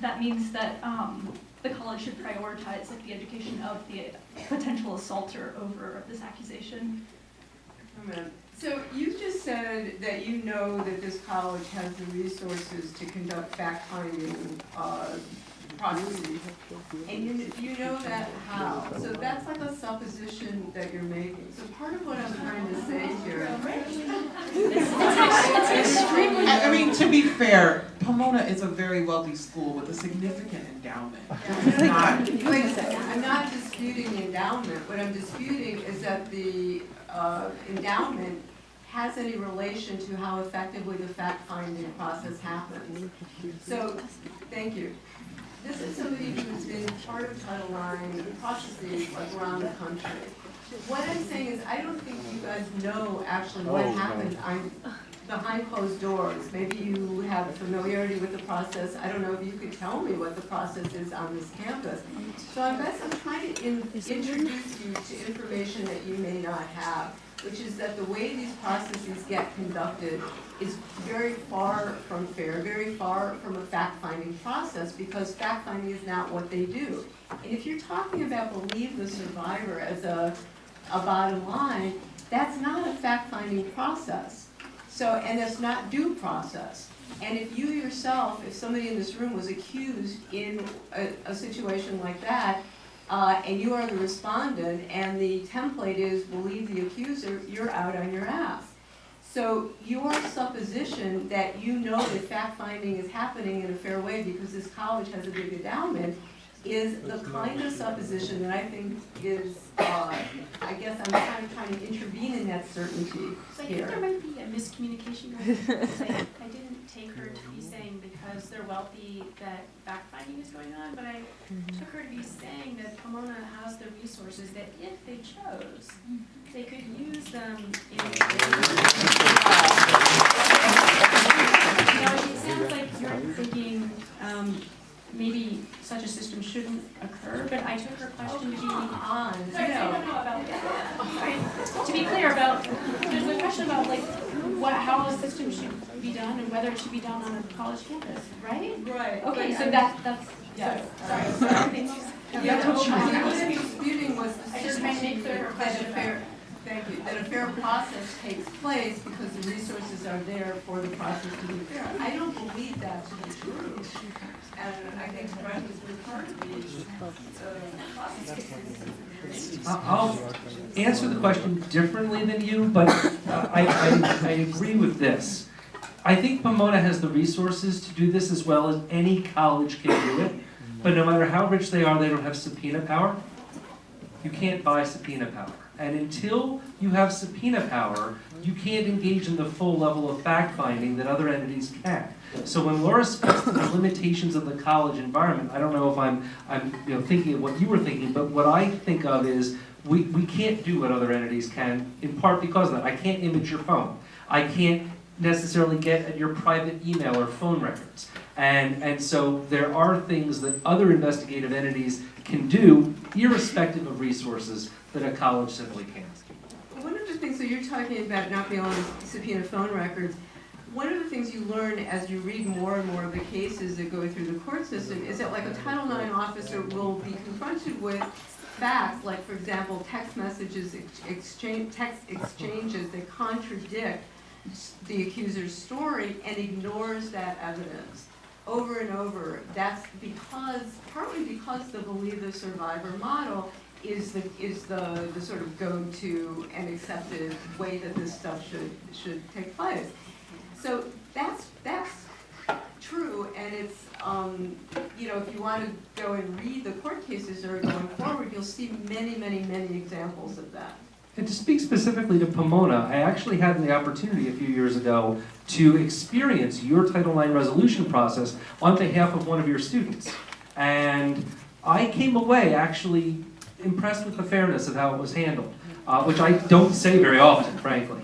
that means that the college should prioritize like the education of the potential assaulter over this accusation. So you just said that you know that this college has the resources to conduct fact-finding processes, and you know that how. So that's like a supposition that you're making. So part of what I'm trying to say here. I mean, to be fair, Pomona is a very wealthy school with a significant endowment. Wait a second, I'm not disputing the endowment. What I'm disputing is that the endowment has any relation to how effectively the fact-finding process happens. So, thank you. This is somebody who's been part of Title IX processes like around the country. What I'm saying is I don't think you guys know actually what happened behind closed doors. Maybe you have familiarity with the process. I don't know if you could tell me what the process is on this campus. So I guess I'm trying to introduce you to information that you may not have, which is that the way these processes get conducted is very far from fair, very far from a fact-finding process, because fact-finding is not what they do. And if you're talking about believe the survivor as a bottom line, that's not a fact-finding process. So, and it's not due process. And if you yourself, if somebody in this room was accused in a situation like that, and you are the respondent, and the template is believe the accuser, you're out on your ass. So your supposition that you know that fact-finding is happening in a fair way because this college has a big endowment is the kind of supposition that I think is, I guess I'm kind of trying to intervene in that certainty So I here. think there might be a miscommunication going on. I didn't take her to be saying because they're wealthy that fact-finding is going on, but I took her to be saying that Pomona has the resources that if they chose, they could use them in it sounds like you're thinking maybe such a system shouldn't occur, but I took her question to be on. Sorry, I don't know about that. Sorry. To be clear about, there's a question about like how a system should be done and whether it should be done on a college campus, right? Right. Okay, so that's Yes. sorry. Yeah, what I was disputing was the I just trying to make clear her question. Thank you, that a fair process takes place because the resources are there for the process to be fair. I don't believe that to be true. And I think Brett has been part of the process. I'll answer the question differently than you, but I agree with this. I think Pomona has the resources to do this as well as any college can do it, but no matter how rich they are, they don't have subpoena power. You can't buy subpoena power. And until you have subpoena power, you can't engage in the full level of fact-finding that other entities can. So when Laura speaks to the limitations of the college environment, I don't know if I'm thinking of what you were thinking, but what I think of is we can't do what other entities can, in part because of that. I can't image your phone. I can't necessarily get at your private email or phone records. And so there are things that other investigative entities can do, irrespective of resources, that a college simply can't. One of the things that you're talking about not being able to subpoena phone records, one of the things you learn as you read more and more of the cases that go through the court system is that like a Title IX officer will be confronted with facts, like for example, text messages, text exchanges that contradict the accuser's story and ignores that evidence over and over. That's partly because the believe the survivor model is the sort of go-to and accepted way that this stuff should take place. So that's true, and it's if you want to go and read the court cases that are going forward, you'll see many examples of that. And to speak specifically to Pomona, I actually had the opportunity a few years ago to experience your Title IX resolution process on behalf of one of your students. And I came away actually impressed with the fairness of how it was handled, which I don't say very often, frankly.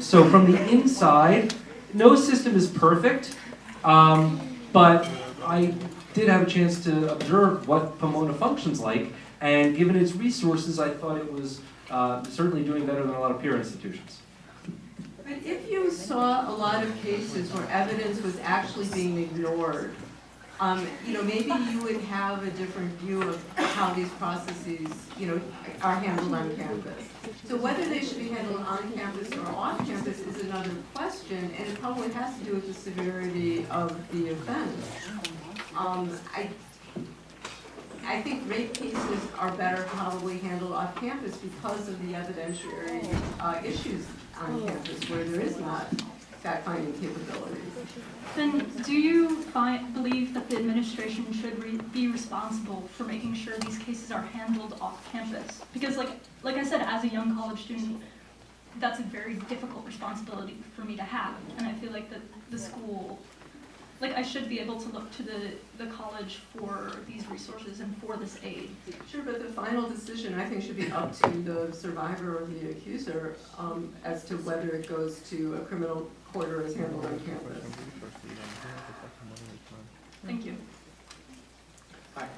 So from the inside, no system is perfect, but I did have a chance to observe what Pomona functions like, and given its resources, I thought it was certainly doing better than a lot of peer institutions. But if you saw a lot of cases where evidence was actually being ignored, Maybe you would have a different view of how these processes, are handled on campus. So whether they should be handled on campus or off campus is another question, and it probably has to do with the severity of the offense. I think rape cases are better probably handled off campus because of the evidentiary issues on campus where there is not fact-finding capabilities. Then do you believe that the administration should be responsible for making sure these cases are handled off campus? Because like I said, as a young college student, that's a very difficult responsibility for me to have. And I feel like that the school, I should be able to look to the college for these resources and for this aid. Sure, but the final decision, I think, should be up to the survivor or the accuser as to whether it goes to a criminal court or is handled on campus. Thank you. Hi.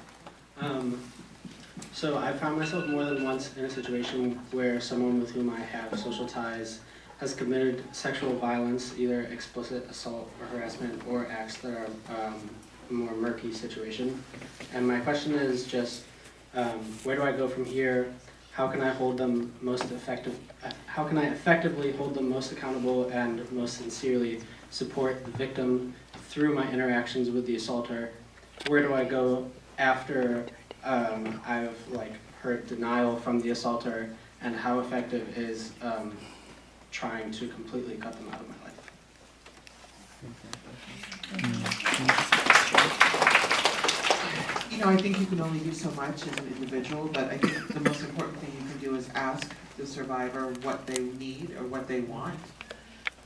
So I found myself more than once in a situation where someone with whom I have social ties has committed sexual violence, either explicit assault or harassment, or acts that are a more murky situation. And my question is just, where do I go from here? How can I hold them how can I effectively hold them most accountable and most sincerely support the victim through my interactions with the assaulter? Where do I go after I've heard denial from the assaulter, and how effective is trying to completely cut them out of my life? I think you can only do so much as an individual, but I think the most important thing you can do is ask the survivor what they need or what they want.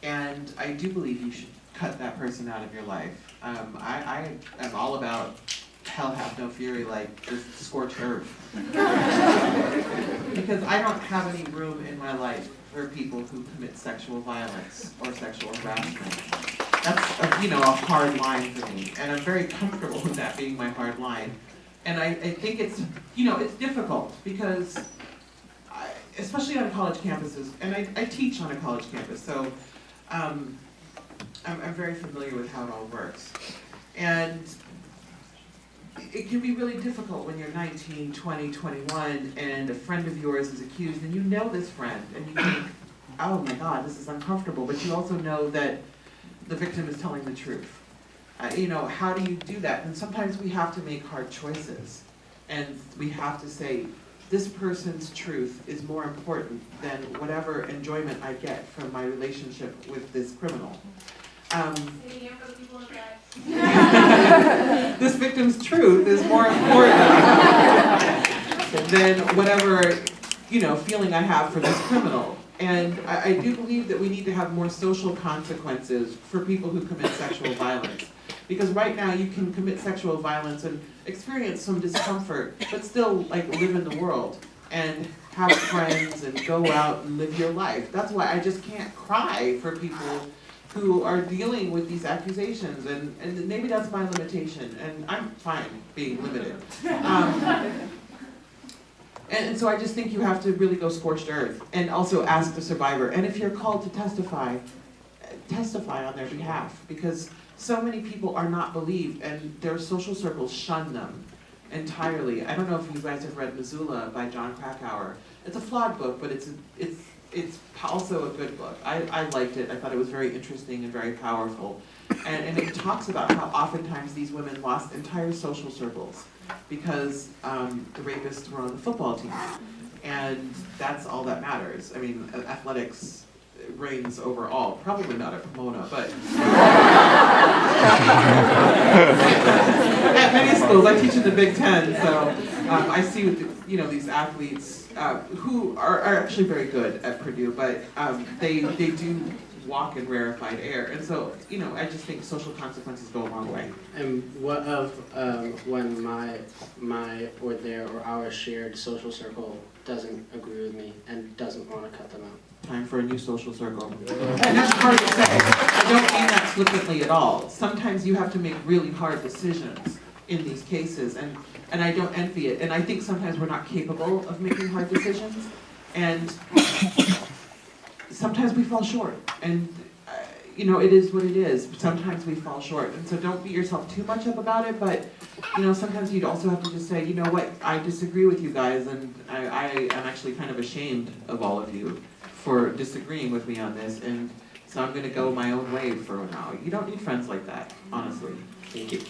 And I do believe you should cut that person out of your life. I am all about hell have no fury, just scorched earth. Because I don't have any room in my life for people who commit sexual violence or sexual harassment. That's a hard line for me, and I'm very comfortable with that being my hard line. And I think it's it's difficult because especially on college campuses, and I teach on a college campus, so I'm very familiar with how it all works. And it can be really difficult when you're 19, 20, 21, and a friend of yours is accused, and you know this friend, and you think, oh my God, this is uncomfortable, but you also know that the victim is telling the truth. How do you do that? And sometimes we have to make hard choices, and we have to say, this person's truth is more important than whatever enjoyment I get from my relationship with this criminal. This victim's truth is more important than whatever, feeling I have for this criminal. And I do believe that we need to have more social consequences for people who commit sexual violence. Because right now you can commit sexual violence and experience some discomfort, but still live in the world and have friends and go out and live your life. That's why I just can't cry for people who are dealing with these accusations, and maybe that's my limitation, and I'm fine being limited. And so I just think you have to really go scorched earth, and also ask the survivor. And if you're called to testify on their behalf, because so many people are not believed, and their social circles shun them entirely. I don't know if you guys have read Missoula by John Krakauer. It's a flawed book, but it's also a good book. I liked it. I thought it was very interesting and very powerful. And it talks about how oftentimes these women lost entire social circles because the rapists were on the football team. And that's all that matters. I mean, athletics reigns over all. Probably not at Pomona, but at many schools. I teach in the Big Ten, so I see with these athletes who are actually very good at Purdue, but they do walk in rarefied air, and so I just think social consequences go a long way. And what of when my or their or our shared social circle doesn't agree with me and doesn't want to cut them out? Time for a new social circle. And that's hard to say. I don't mean that flippantly at all. Sometimes you have to make really hard decisions in these cases, and I don't envy it. And I think sometimes we're not capable of making hard decisions, and sometimes we fall short. And you know, it is what it is. Sometimes we fall short, and so don't beat yourself too much up about it, but, you know, sometimes you'd also have to just say, you know what, I disagree with you guys, and I am actually kind of ashamed of all of you for disagreeing with me on this, and so I'm gonna go my own way for now. You don't need friends like that, honestly. Thank you.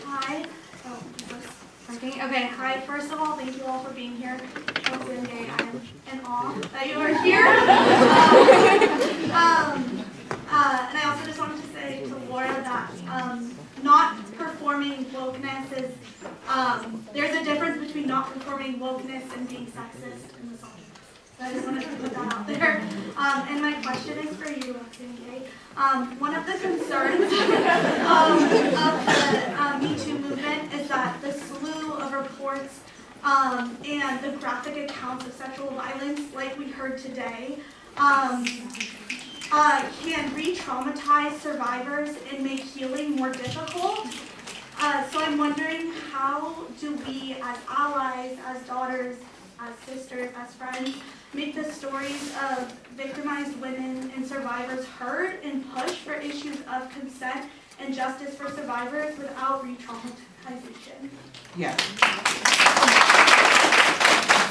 Hi. Oh, is this working? Okay, hi. First of all, thank you all for being here. Open day. I'm in awe that you are here. And I also just wanted to say to Laura that not performing wokeness is, there's a difference between not performing wokeness and being sexist and misogynist. So I just wanted to put that out there. And my question is for you, Roxanne. One of the concerns of the Me Too movement is that the slew of reports and the graphic accounts of sexual violence, like we heard today, can re-traumatize survivors and make healing more difficult. So I'm wondering, how do we as allies, as daughters, as sisters, as friends, make the stories of victimized women and survivors heard and push for issues of consent and justice for survivors without re-traumatization? Yeah.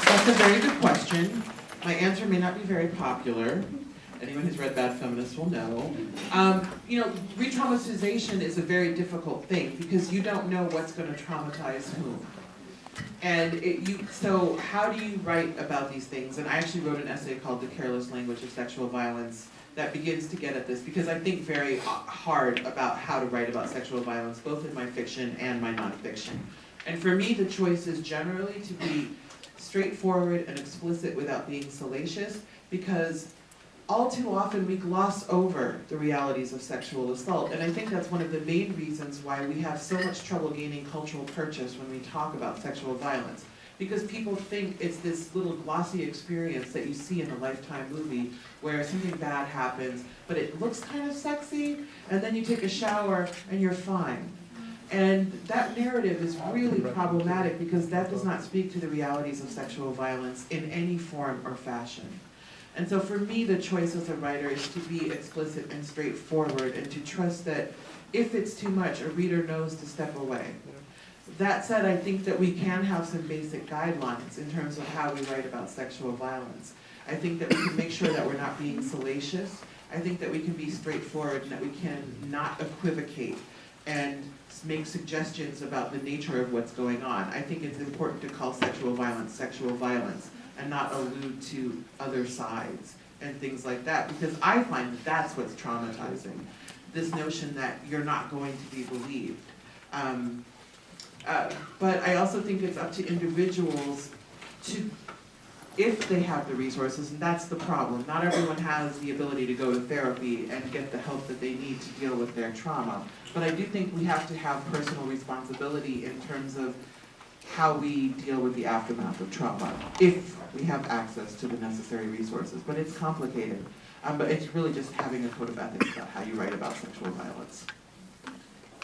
That's a very good question. My answer may not be very popular. Anyone who's read Bad Feminists will know. You know, re-traumatization is a very difficult thing because you don't know what's going to traumatize whom. And so how do you write about these things? And I actually wrote an essay called The Careless Language of Sexual Violence that begins to get at this, because I think very hard about how to write about sexual violence, both in my fiction and my nonfiction. And for me, the choice is generally to be straightforward and explicit without being salacious, because all too often we gloss over the realities of sexual assault, and I think that's one of the main reasons why we have so much trouble gaining cultural purchase when we talk about sexual violence. Because people think it's this little glossy experience that you see in a Lifetime movie where something bad happens, but it looks kind of sexy, and then you take a shower and you're fine. And that narrative is really problematic because that does not speak to the realities of sexual violence in any form or fashion. And so for me, the choice as a writer is to be explicit and straightforward and to trust that if it's too much, a reader knows to step away. That said, I think that we can have some basic guidelines in terms of how we write about sexual violence. I think that we can make sure that we're not being salacious. I think that we can be straightforward and that we can not equivocate and make suggestions about the nature of what's going on. I think it's important to call sexual violence and not allude to other sides and things like that, because I find that that's what's traumatizing. This notion that you're not going to be believed. But I also think it's up to individuals to, if they have the resources, and that's the problem. Not everyone has the ability to go to therapy and get the help that they need to deal with their trauma. But I do think we have to have personal responsibility in terms of how we deal with the aftermath of trauma, if we have access to the necessary resources. But it's complicated. But it's really just having a code of ethics about how you write about sexual violence.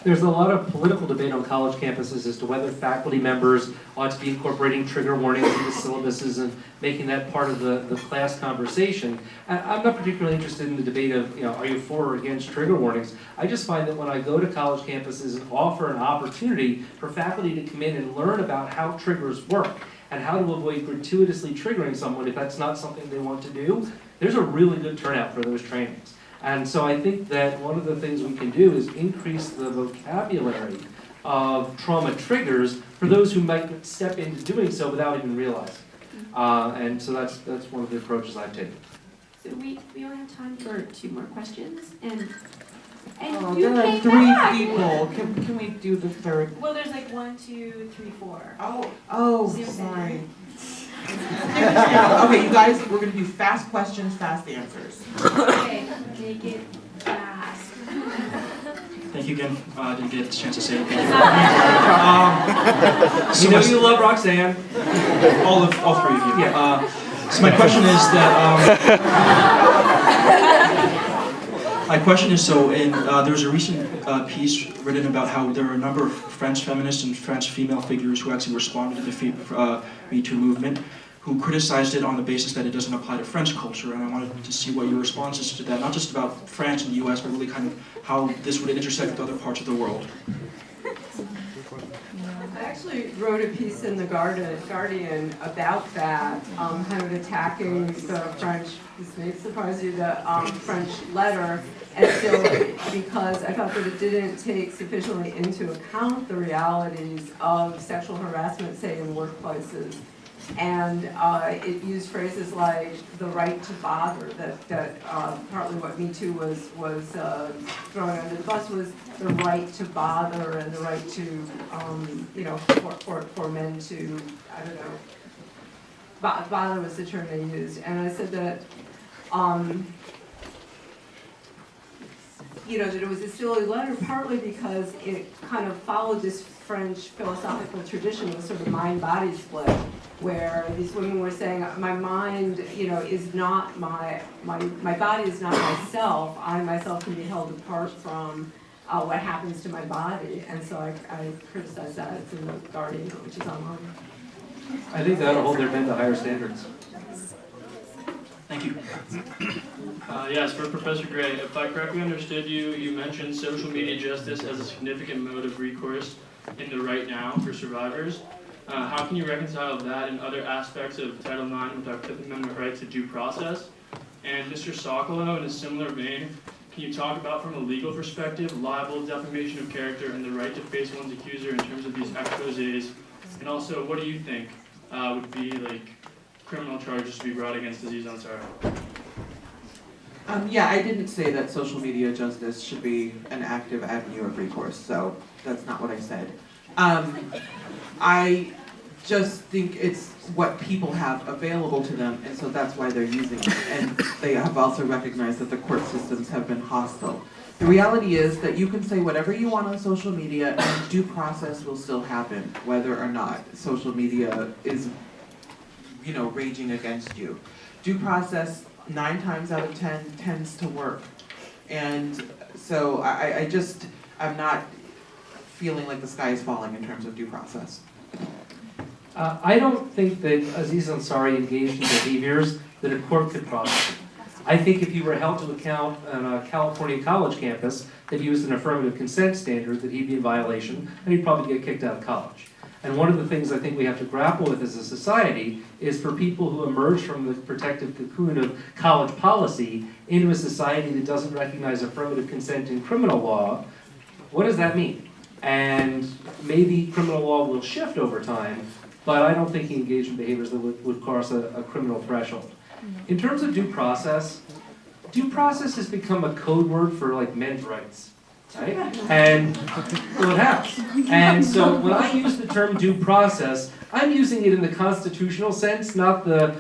There's a lot of political debate on college campuses as to whether faculty members ought to be incorporating trigger warnings into syllabuses and making that part of the class conversation. I'm not particularly interested in the debate of, are you for or against trigger warnings? I just find that when I go to college campuses and offer an opportunity for faculty to come in and learn about how triggers work and how to avoid gratuitously triggering someone if that's not something they want to do, there's a really good turnout for those trainings. And so I think that one of the things we can do is increase the vocabulary of trauma triggers for those who might step into doing so without even realizing. And so that's one of the approaches I've taken. So we only have time for 2 more questions, and Oh, you there are came 3 back. people. Can we do the third? Well, there's like 1, 2, 3, 4. Oh, See what I'm sorry. Okay, you guys, we're gonna do fast questions, fast answers. Okay, make it fast. Thank you again. Didn't get a chance to say it. You know you love Roxanne. All 3 of you. Yeah. So my question is that My question is, so there was a recent piece written about how there are a number of French feminists and French female figures who actually responded to the Me Too movement, who criticized it on the basis that it doesn't apply to French culture, and I wanted to see what your response is to that, not just about France and the US, but really kind of how this would intersect with other parts of the world. I actually wrote a piece in the Guardian about that, kind of attacking the French, this may surprise you, the French letter, and still, because I thought that it didn't take sufficiently into account the realities of sexual harassment, say, in workplaces. And it used phrases like the right to bother, that partly what Me Too was throwing under the bus was the right to bother and the right to, for men to, I don't know, bother was the term they used. And I said that, that it was a silly letter, partly because it kind of followed this French philosophical tradition of sort of mind-body split, where these women were saying, my mind, is not my body is not myself. I myself can be held apart from what happens to my body. And so I criticized that. It's in the Guardian, which is online. I think that'll hold their men to higher standards. Thank you. Yes, for Professor Gray, if I correctly understood you, you mentioned social media justice as a significant mode of recourse in the right now for survivors. How can you reconcile that and other aspects of Title IX with our Fifth Amendment right to due process? And Mr. Sokolow, in a similar vein, can you talk about, from a legal perspective, libel, defamation of character, and the right to face one's accuser in terms of these exposés? And also, what do you think would be criminal charges to be brought against Aziz Ansari? Yeah, I didn't say that social media justice should be an active avenue of recourse, so that's not what I said. I just think it's what people have available to them, and so that's why they're using it. And they have also recognized that the court systems have been hostile. The reality is that you can say whatever you want on social media, and due process will still happen, whether or not social media is, raging against you. Due process, 9 times out of 10, tends to work. And so I'm not feeling like the sky is falling in terms of due process. I don't think that Aziz Ansari engaged in behaviors that a court could prosecute. I think if he were held to account on a California college campus that used an affirmative consent standard, that he'd be in violation, and he'd probably get kicked out of college. And one of the things I think we have to grapple with as a society is for people who emerge from the protective cocoon of college policy into a society that doesn't recognize affirmative consent in criminal law, what does that mean? And maybe criminal law will shift over time, but I don't think he engaged in behaviors that would cross a criminal threshold. In terms of due process has become a code word for men's rights. Right? And well, it has. And so when I use the term due process, I'm using it in the constitutional sense, not the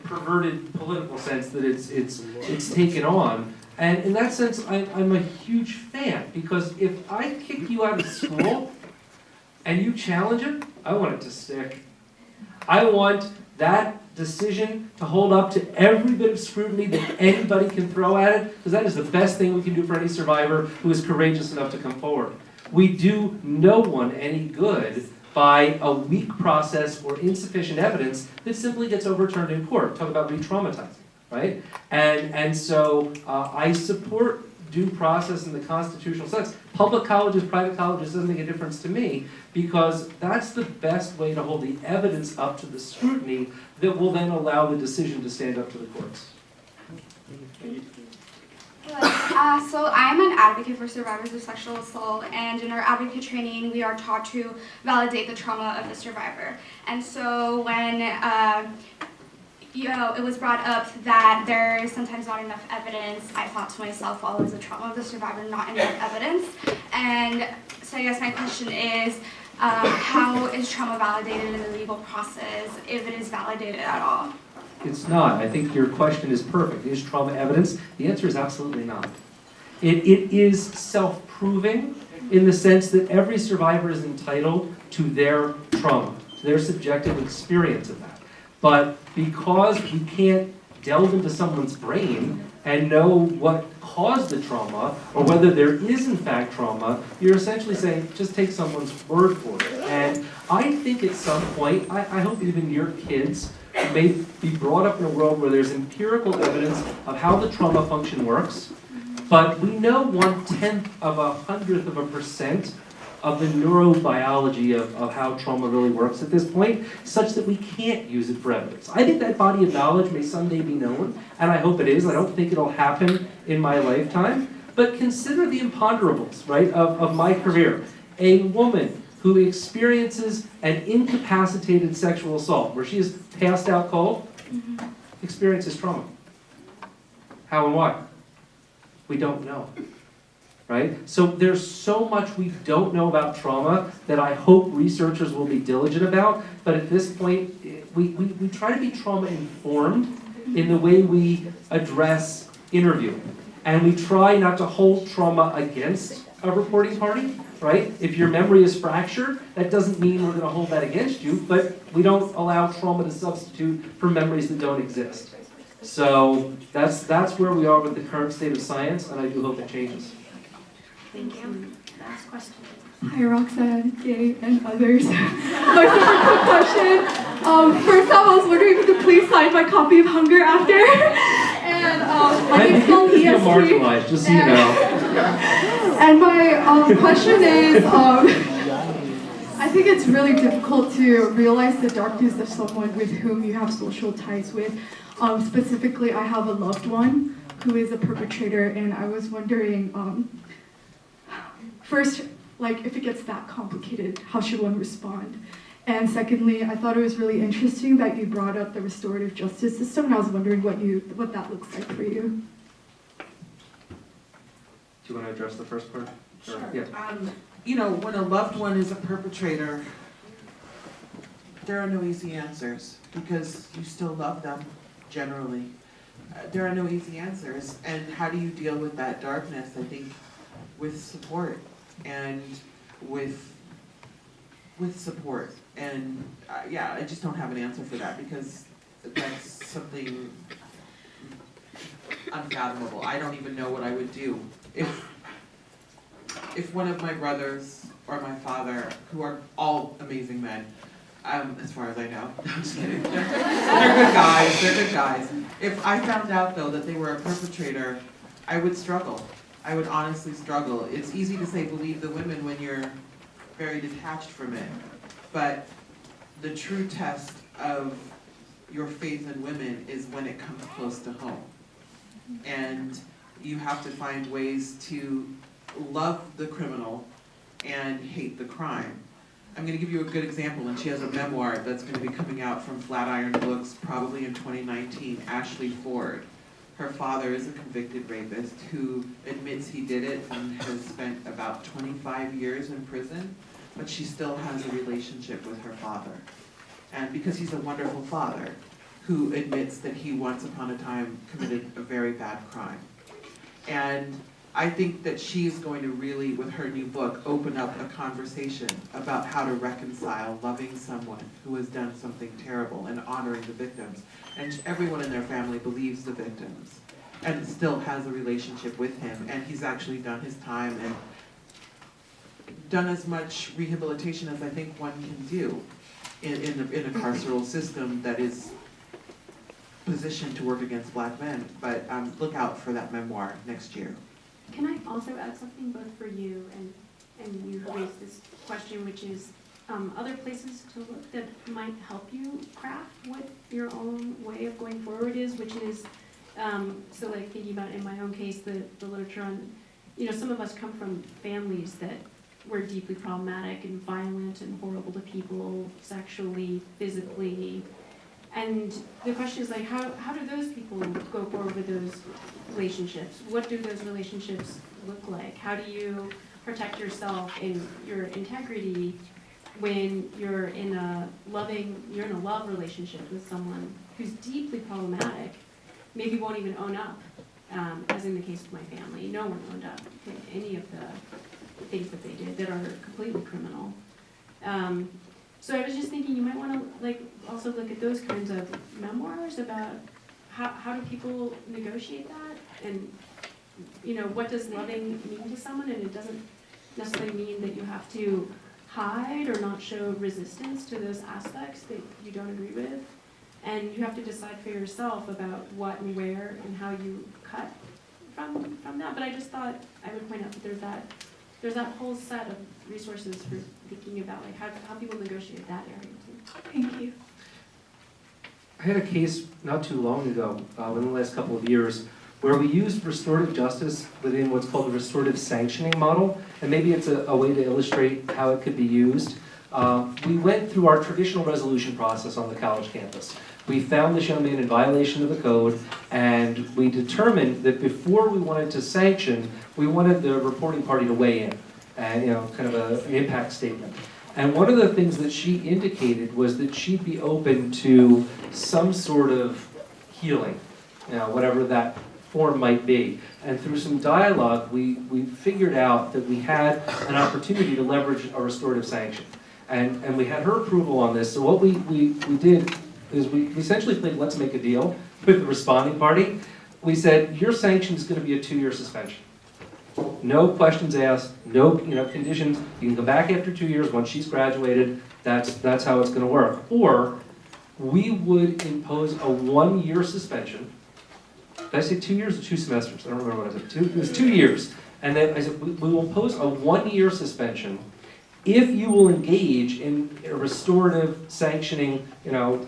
perverted political sense that it's taken on. And in that sense, I'm a huge fan, because if I kick you out of school and you challenge it, I want it to stick. I want that decision to hold up to every bit of scrutiny that anybody can throw at it, because that is the best thing we can do for any survivor who is courageous enough to come forward. We do no one any good by a weak process or insufficient evidence that simply gets overturned in court. Talk about re-traumatizing, right? And so I support due process in the constitutional sense. Public colleges, private colleges, doesn't make a difference to me, because that's the best way to hold the evidence up to the scrutiny that will then allow the decision to stand up to the courts. So I'm an advocate for survivors of sexual assault, and in our advocate training, we are taught to validate the trauma of the survivor. And so when it was brought up that there is sometimes not enough evidence, I thought to myself, well, is the trauma of the survivor not enough evidence? And so I guess my question is, how is trauma validated in the legal process, if it is validated at all? It's not. I think your question is perfect. Is trauma evidence? The answer is absolutely not. It is self-proving in the sense that every survivor is entitled to their trauma, to their subjective experience of that. But because we can't delve into someone's brain and know what caused the trauma, or whether there is in fact trauma, you're essentially saying, just take someone's word for it. And I think at some point, I hope even your kids may be brought up in a world where there's empirical evidence of how the trauma function works, but we know 0.1% of the neurobiology of how trauma really works at this point, such that we can't use it for evidence. I think that body of knowledge may someday be known, and I hope it is. I don't think it'll happen in my lifetime, but consider the imponderables, right, of my career. A woman who experiences an incapacitated sexual assault, where she is passed out cold, experiences trauma. How and why? We don't know. Right? So there's so much we don't know about trauma that I hope researchers will be diligent about, but at this point, we try to be trauma informed in the way we address interviewing. And we try not to hold trauma against a reporting party, right? If your memory is fractured, that doesn't mean we're going to hold that against you, but we don't allow trauma to substitute for memories that don't exist. So that's where we are with the current state of science, and I do hope it changes. Thank you. Last question. Hi, Roxanne, Gay, and others. My super quick question. First off, I was wondering if you could please sign my copy of Hunger after. And my name's called EST. Marginalized, just so you know. And my question is, I think it's really difficult to realize the darkness of someone with whom you have social ties with. Specifically, I have a loved one who is a perpetrator, and I was wondering, first, like, if it gets that complicated, how should one respond? And secondly, I thought it was really interesting that you brought up the restorative justice system, and I was wondering what that looks like for you. Do you want to address the first part? Sure. Yeah. You know, when a loved one is a perpetrator, there are no easy answers, because you still love them, generally. There are no easy answers, and how do you deal with that darkness? I think with support, and with support. And yeah, I just don't have an answer for that, because that's something unfathomable. I don't even know what I would do if one of my brothers or my father, who are all amazing men, as far as I know, no, I'm just kidding. They're good guys. If I found out though that they were a perpetrator, I would struggle. I would honestly struggle. It's easy to say believe the women when you're very detached from it, but the true test of your faith in women is when it comes close to home. And you have to find ways to love the criminal and hate the crime. I'm going to give you a good example, and she has a memoir that's going to be coming out from Flatiron Books probably in 2019, Ashley Ford. Her father is a convicted rapist who admits he did it and has spent about 25 years in prison, but she still has a relationship with her father. And because he's a wonderful father who admits that he once upon a time committed a very bad crime. And I think that she's going to really, with her new book, open up a conversation about how to reconcile loving someone who has done something terrible and honoring the victims. And everyone in their family believes the victims and still has a relationship with him. And he's actually done his time and done as much rehabilitation as I think one can do in a carceral system that is positioned to work against black men. But look out for that memoir next year. Can I also add something both for you and you who raised this question, which is other places to look that might help you craft what your own way of going forward is, which is, so like thinking about in my own case, the literature on, some of us come from families that were deeply problematic and violent and horrible to people, sexually, physically. And the question is like, how do those people go forward with those relationships? What do those relationships look like? How do you protect yourself in your integrity when you're in a love relationship with someone who's deeply problematic, maybe won't even own up, as in the case of my family. No one owned up to any of the things that they did that are completely criminal. So I was just thinking you might want to also look at those kinds of memoirs about how do people negotiate that? And, you know, what does loving mean to someone? And it doesn't necessarily mean that you have to hide or not show resistance to those aspects that you don't agree with. And you have to decide for yourself about what and where and how you cut from that. But I just thought I would point out that there's that whole set of resources for thinking about like how people negotiate that area too. Thank you. I had a case not too long ago, in the last couple of years, where we used restorative justice within what's called the restorative sanctioning model, and maybe it's a way to illustrate how it could be used. We went through our traditional resolution process on the college campus. We found this young man in violation of the code, and we determined that before we wanted to sanction, we wanted the reporting party to weigh in, and kind of an impact statement. And one of the things that she indicated was that she'd be open to some sort of healing, whatever that form might be. And through some dialogue, we figured out that we had an opportunity to leverage a restorative sanction. And we had her approval on this. So what we did is we essentially played let's make a deal with the responding party. We said, your sanction is going to be a 2-year suspension. No questions asked, no conditions. You can come back after 2 years once she's graduated. That's how it's going to work. Or we would impose a 1-year suspension. Did I say 2 years or 2 semesters? I don't remember what I said. It was 2 years. And then I said, we will impose a 1-year suspension if you will engage in a restorative sanctioning,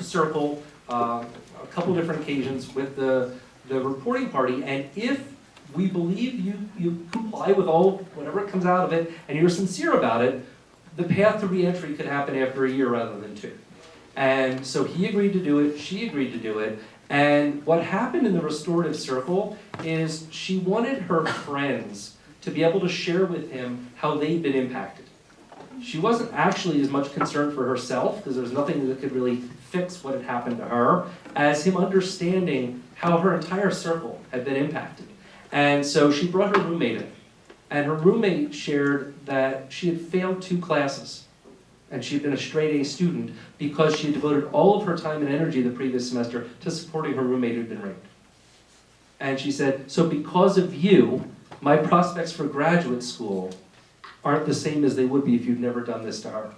circle, a couple different occasions with the reporting party, and if we believe you comply with whatever comes out of it, and you're sincere about it, the path to reentry could happen after a year rather than 2. And so he agreed to do it, she agreed to do it, and what happened in the restorative circle is she wanted her friends to be able to share with him how they'd been impacted. She wasn't actually as much concerned for herself, because there was nothing that could really fix what had happened to her, as him understanding how her entire circle had been impacted. And so she brought her roommate in, and her roommate shared that she had failed 2 classes, and she had been a straight A student because she had devoted all of her time and energy the previous semester to supporting her roommate who'd been raped. And she said, so because of you, my prospects for graduate school aren't the same as they would be if you'd never done this to her.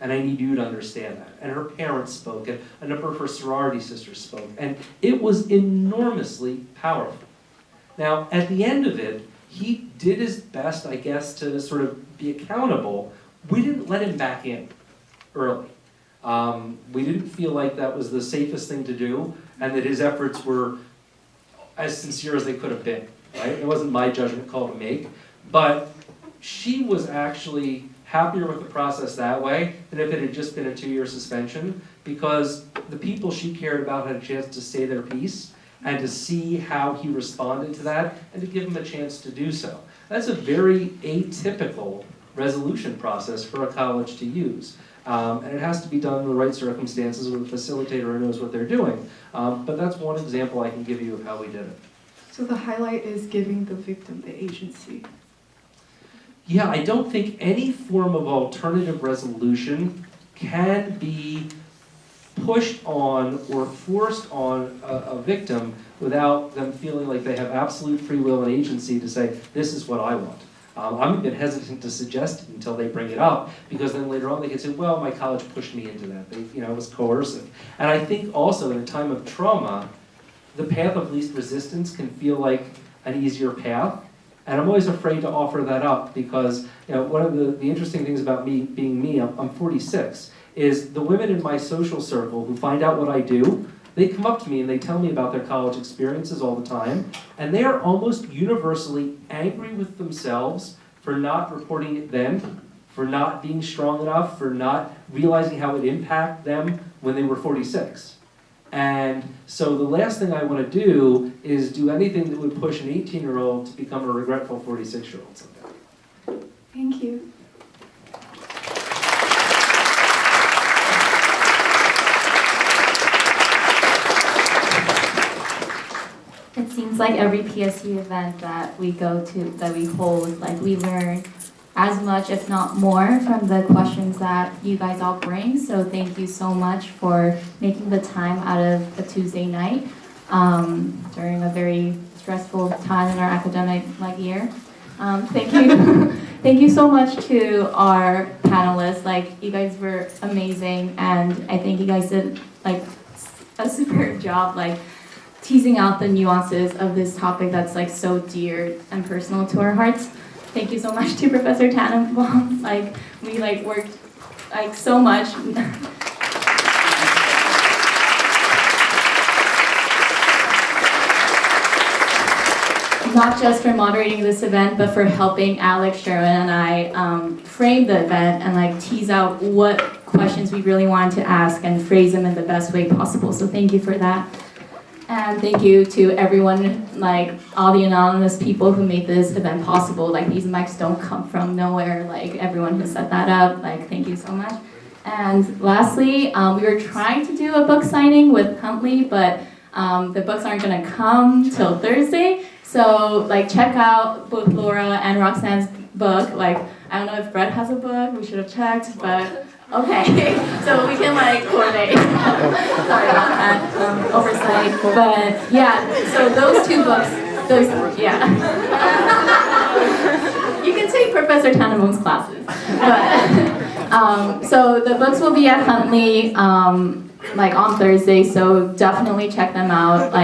And I need you to understand that. And her parents spoke, and a number of her sorority sisters spoke, and it was enormously powerful. Now, at the end of it, he did his best, I guess, to sort of be accountable. We didn't let him back in early. We didn't feel like that was the safest thing to do, and that his efforts were as sincere as they could have been, right? It wasn't my judgment call to make, but she was actually happier with the process that way than if it had just been a 2-year suspension, because the people she cared about had a chance to say their piece and to see how he responded to that and to give him a chance to do so. That's a very atypical resolution process for a college to use. And it has to be done in the right circumstances with a facilitator who knows what they're doing. But that's one example I can give you of how we did it. So the highlight is giving the victim the agency. Yeah, I don't think any form of alternative resolution can be pushed on or forced on a victim without them feeling like they have absolute free will and agency to say, this is what I want. I'm a bit hesitant to suggest it until they bring it up, because then later on they can say, well, my college pushed me into that. It was coercive. And I think also in a time of trauma, the path of least resistance can feel like an easier path. And I'm always afraid to offer that up because one of the interesting things about me being me, I'm 46, is the women in my social circle who find out what I do, they come up to me and they tell me about their college experiences all the time, and they are almost universally angry with themselves for not reporting it then, for not being strong enough, for not realizing how it impacted them when they were 46. And so the last thing I want to do is do anything that would push an 18-year-old to become a regretful 46-year-old someday. Thank you. It seems like every PSU event that we go to, that we hold, like we learn as much, if not more, from the questions that you guys all bring. So thank you so much for making the time out of a Tuesday night. during a very stressful time in our academic year. Thank you. Thank you so much to our panelists. You guys were amazing, and I think you guys did a superb job teasing out the nuances of this topic that's so dear and personal to our hearts. Thank you so much to Professor Tannenbaum. We worked so much. Not just for moderating this event, but for helping Alex, Sherwin, and I frame the event and tease out what questions we really wanted to ask and phrase them in the best way possible. So thank you for that. And thank you to everyone, all the anonymous people who made this event possible. These mics don't come from nowhere. Everyone who set that up, thank you so much. And lastly, we were trying to do a book signing with Huntley, but the books aren't gonna come till Thursday. So check out both Laura and Roxanne's book. I don't know if Brett has a book, we should have checked, but okay. So we can coordinate. Sorry about that, oversight. But yeah, so those two books, yeah. You can take Professor Tannenbaum's classes. But, so the books will be at Huntley on Thursday, so definitely check them out.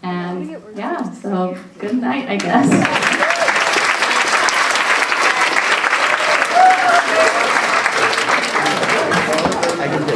And yeah, so good night, I guess.